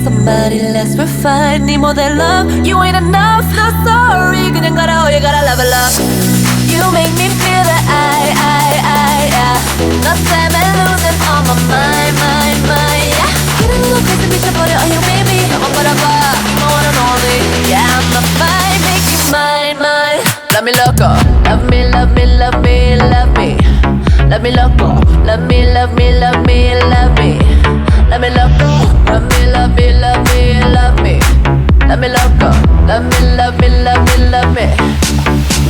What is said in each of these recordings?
somebody less refined. Need more than love, you ain't enough. No sorry, 그냥 가라, oh you gotta level up. You make me feel that 너 때문에 losing all my mind, yeah. Getting a little crazy, 미쳐버려, oh you baby. 너만 바라봐, my one and only. Yeah, I'm a fine, make you mine. Love me loco, love me, love me, love me, love me. Love me loco, love me, love me, love me, love me. Love me loco, love me, love me, love me, love me. Love me loco, love me, love me, love me, love me.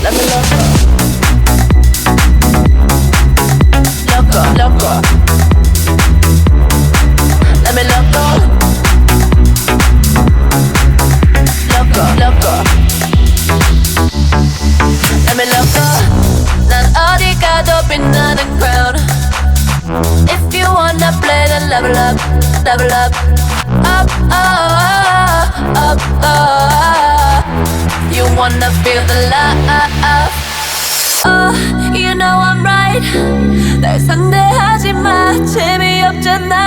Love me loco. Loco. Let me loco. Let me loco. 난 어디 가도 빛나는 crown. If you wanna play then level up. Up. You wanna feel the love. Oh, you know I'm right. 날 상대하지 마. 재미없잖아.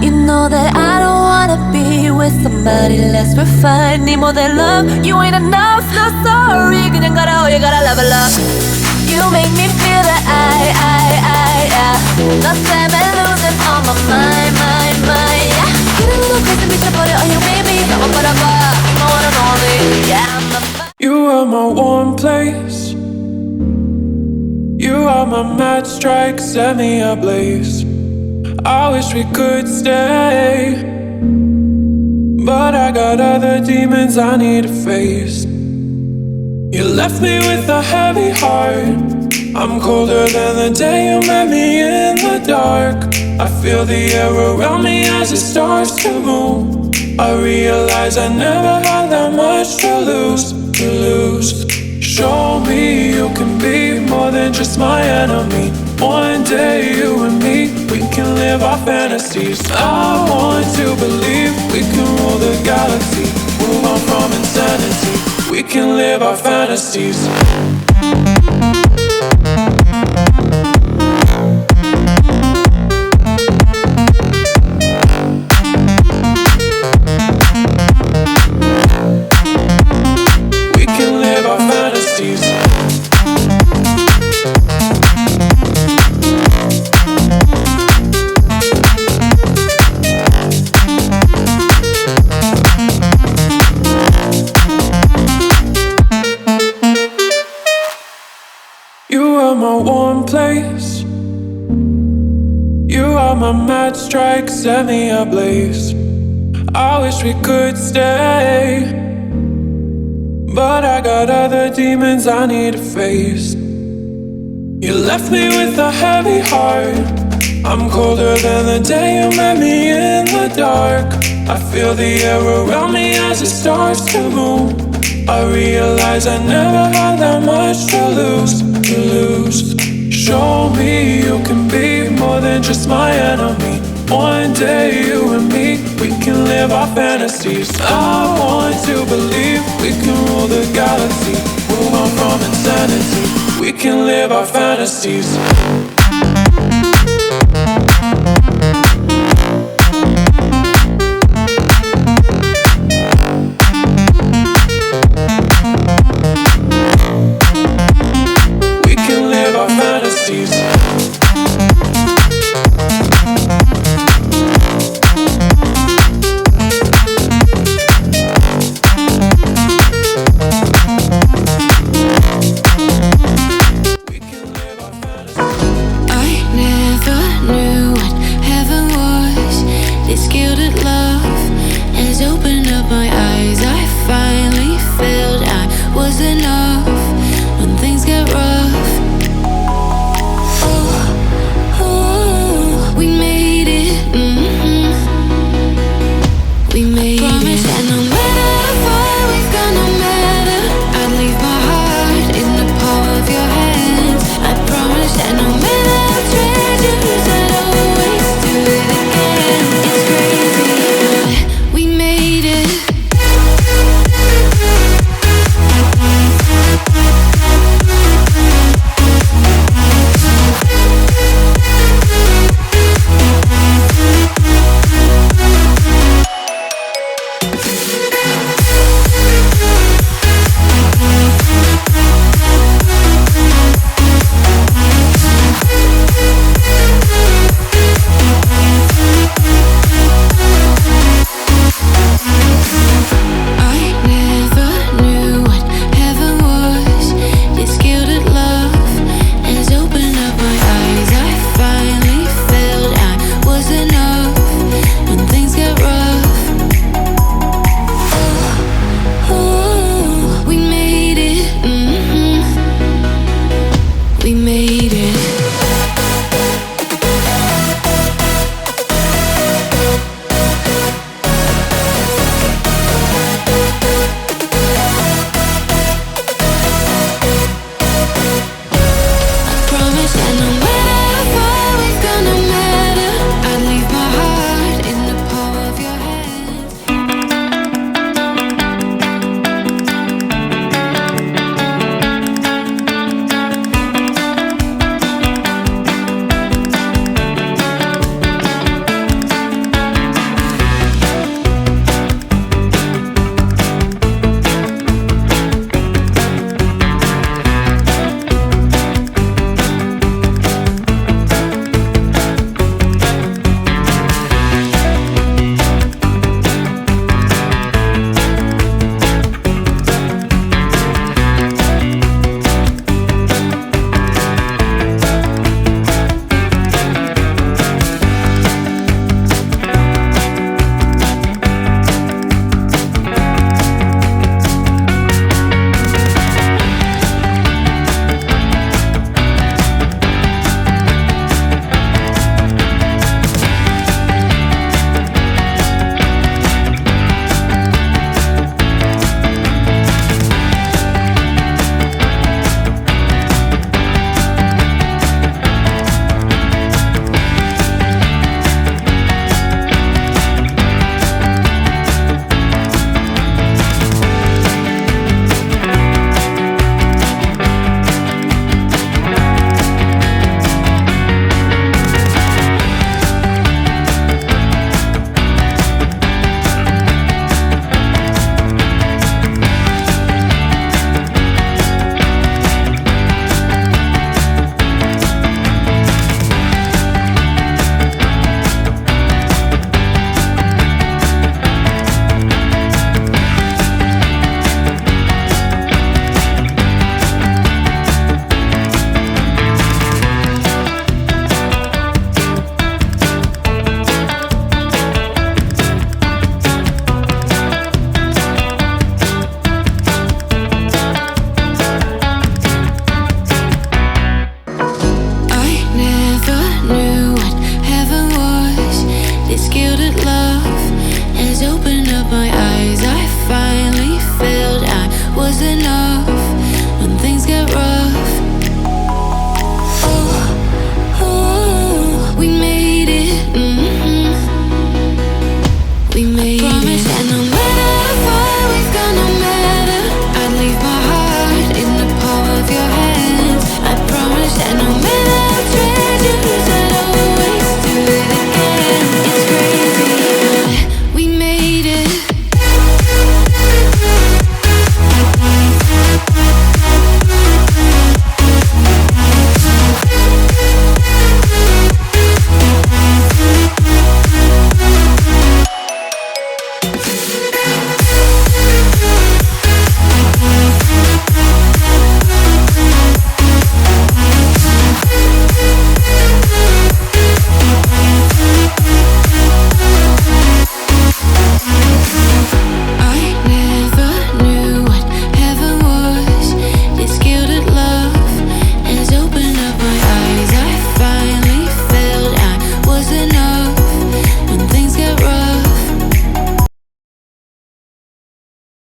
You know that I don't wanna be with somebody less refined. Need more than love, you ain't enough. No sorry, 그냥 가라, oh you gotta level up. You make me feel that 너 때문에 losing all my mind, yeah. Get a little crazy, 미쳐버려, oh you baby. 너만 바라봐, my one and only. Yeah, I'm a You are my warm place. You are my matchstrike, set me ablaze. I wish we could stay, but I got other demons I need to face. You left me with a heavy heart. I'm colder than the day you met me in the dark. I feel the air around me as it starts to move. I realize I never had that much to lose. Show me you can be more than just my enemy. One day you and me, we can live our fantasies. I want to believe we can rule the galaxy. Move on from insanity. We can live our fantasies. My matchstrike set me ablaze. I wish we could stay, but I got other demons I need to face. You left me with a heavy heart. I'm colder than the day you met me in the dark. I feel the air around me as it starts to move. I realize I never had that much to lose. Show me you can be more than just my enemy. One day you and me, we can live our fantasies. I want to believe we can rule the galaxy. Move on from insanity. We can live our fantasies. Opened up my eyes, I finally felt I was enough.